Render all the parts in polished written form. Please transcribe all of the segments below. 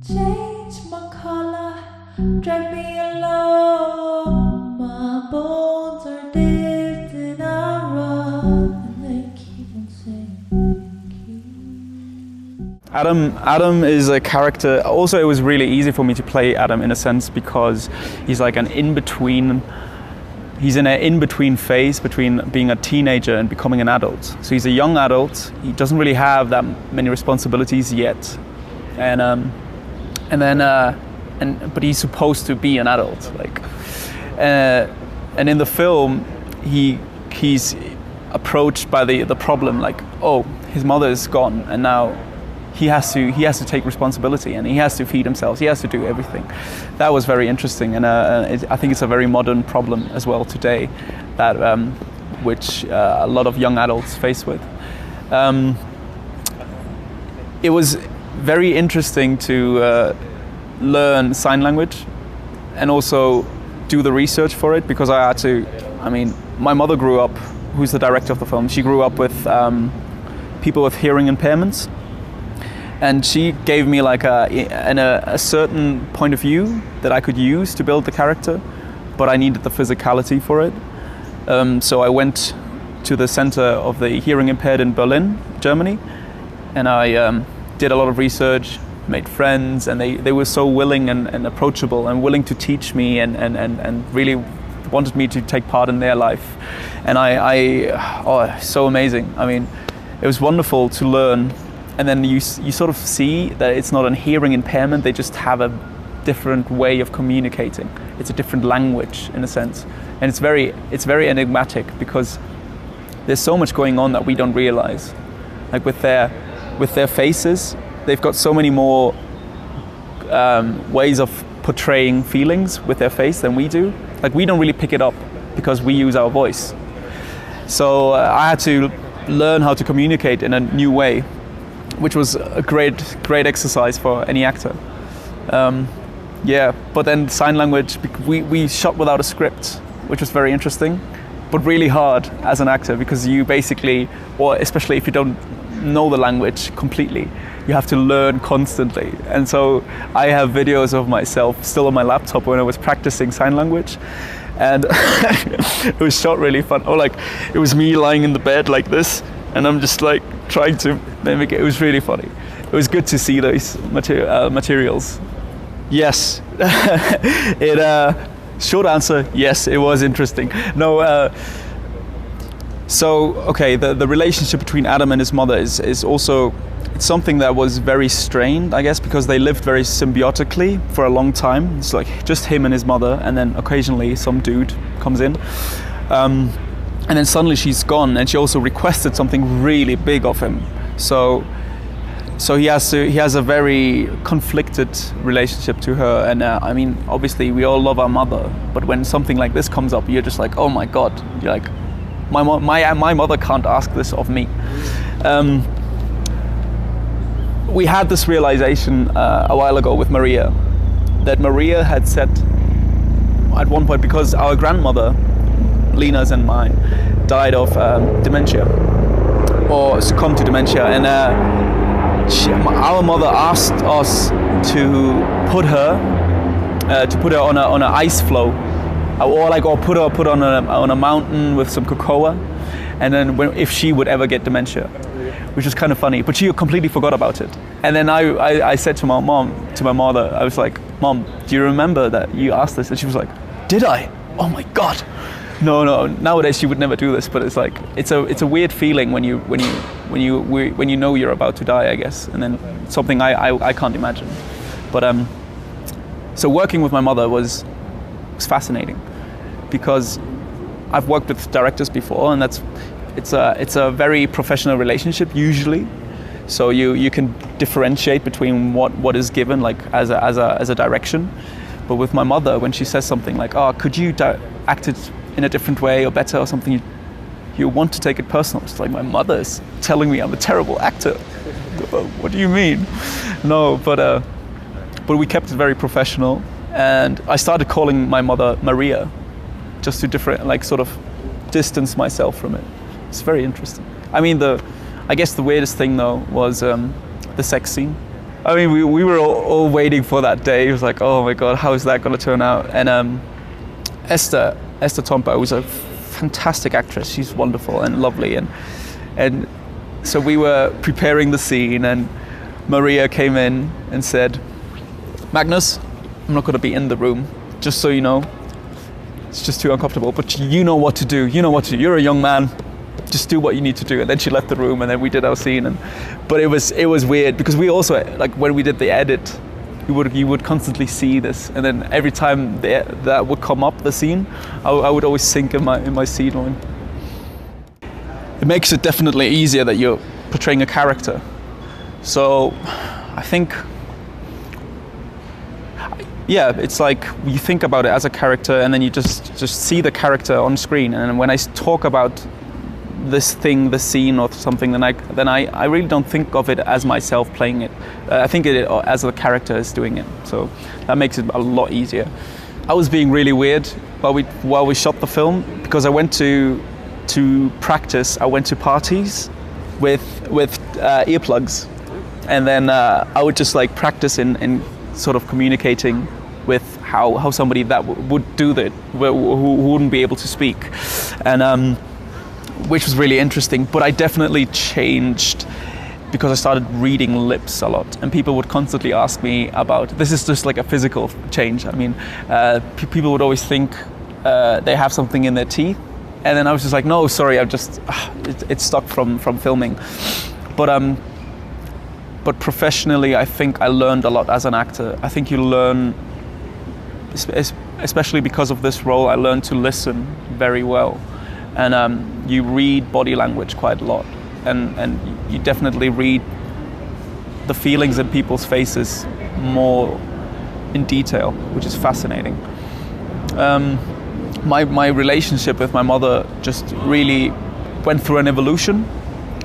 Change my color, drag me along. My bones are dipped in a rug, and they keep on saying. Adam is a character. Also, it was really easy for me to play Adam in a sense because he's like an in-between. He's in an in-between phase between being a teenager and becoming an adult. So he's a young adult. He doesn't really have that many responsibilities yet, but he's supposed to be an adult. And in the film, he's approached by the problem like, oh, his mother is gone, and now he has to take responsibility, and he has to feed himself. He has to do everything. That was very interesting, and I think it's a very modern problem as well today, that which a lot of young adults face with. It was very interesting to learn sign language, and also do the research for it, because I had to. I mean, my mother grew up. Who's the director of the film? She grew up with people with hearing impairments. And she gave me like a certain point of view that I could use to build the character, but I needed the physicality for it. So I went to the Center of the Hearing Impaired in Berlin, Germany, and I did a lot of research, made friends, and they were so willing and approachable and willing to teach me and really wanted me to take part in their life. And so amazing. I mean, it was wonderful to learn. And then you sort of see that it's not a hearing impairment, they just have a different way of communicating. It's a different language in a sense. And it's very enigmatic, because there's so much going on that we don't realize. Like with their faces, they've got so many more ways of portraying feelings with their face than we do. Like we don't really pick it up because we use our voice. So I had to learn how to communicate in a new way, which was a great exercise for any actor. But then sign language, we shot without a script, which was very interesting, but really hard as an actor, because you basically, or especially if you don't know the language completely, you have to learn constantly. And so I have videos of myself still on my laptop when I was practicing sign language, and it was shot really fun. Or like, it was me lying in the bed like this, and I'm just like trying to mimic it. It was really funny. It was good to see those materials. Yes. Short answer, yes, it was interesting. No. The relationship between Adam and his mother is also, it's something that was very strained, I guess, because they lived very symbiotically for a long time. It's like just him and his mother, and then occasionally some dude comes in. And then suddenly she's gone, and she also requested something really big of him. So he has a very conflicted relationship to her. And I mean, obviously we all love our mother, but when something like this comes up, you're just like, oh my God, you're like, my mother can't ask this of me. We had this realization a while ago with Maria, that Maria had said at one point, because our grandmother, Lena's and mine, died of dementia, or succumbed to dementia, and our mother asked us to put her on an ice floe, or put her on a mountain with some cocoa, and then if she would ever get dementia, which was kind of funny. But she completely forgot about it. And then I said to my mother, I was like, Mom, do you remember that you asked this? And she was like, did I? Oh my God. No. Nowadays she would never do this, but it's like it's a weird feeling when you know you're about to die, I guess, and then something I can't imagine. But so working with my mother was fascinating, because I've worked with directors before, and it's a very professional relationship usually. So you can differentiate between what is given, like as a direction. But with my mother, when she says something like, "Oh, could you act it in a different way or better or something," you want to take it personal. It's like, my mother's telling me I'm a terrible actor. What do you mean? No, but we kept it very professional, and I started calling my mother Maria, just to sort of distance myself from it. It's very interesting. I mean, I guess the weirdest thing though was the sex scene. I mean, we were all waiting for that day. It was like, oh my God, how is that going to turn out? And Esther Tompa was a fantastic actress. She's wonderful and lovely. And so we were preparing the scene, and Maria came in and said, Magnus, I'm not going to be in the room, just so you know. It's just too uncomfortable, but you know what to do. You know what to do. You're a young man. Just do what you need to do. And then she left the room, and then we did our scene. But it was weird because we also, like, when we did the edit, you would constantly see this, and then every time that would come up, the scene, I would always sink in my seat line. It makes it definitely easier that you're portraying a character. So I think, yeah, it's like you think about it as a character, and then you just see the character on screen. And when I talk about this thing, the scene or something, then I really don't think of it as myself playing it. I think it as the character is doing it. So that makes it a lot easier. I was being really weird while we shot the film, because I went to practice. I went to parties with earplugs, and then I would just like practice in sort of communicating with how somebody that would do that, who wouldn't be able to speak, and which was really interesting. But I definitely changed because I started reading lips a lot, and people would constantly ask me about, this is just like a physical change. I mean, people would always think they have something in their teeth, and then I was just like, no, sorry, I've just, it's stuck from filming. But professionally, I think I learned a lot as an actor. I think you learn, especially because of this role, I learned to listen very well. And you read body language quite a lot. And you definitely read the feelings in people's faces more in detail, which is fascinating. My relationship with my mother just really went through an evolution,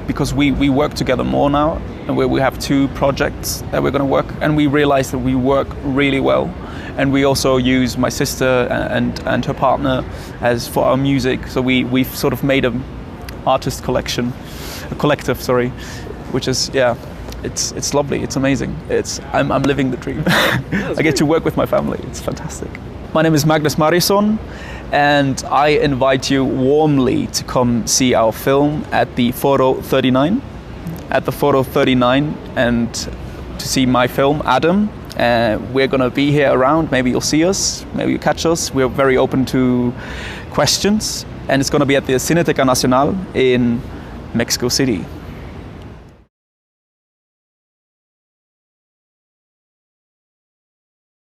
because we work together more now, and we have 2 projects that we're going to work, and we realize that we work really well. And we also use my sister and her partner as for our music. So we've sort of made a collective, which is, yeah, it's lovely. It's amazing. I'm living the dream. I get to work with my family. It's fantastic. My name is Magnus Mariuson, and I invite you warmly to come see our film at the Photo 39. At the Photo 39, and to see my film, Adam. We're going to be here around. Maybe you'll see us, maybe you'll catch us. We're very open to questions, and it's going to be at the Cineteca Nacional in Mexico City.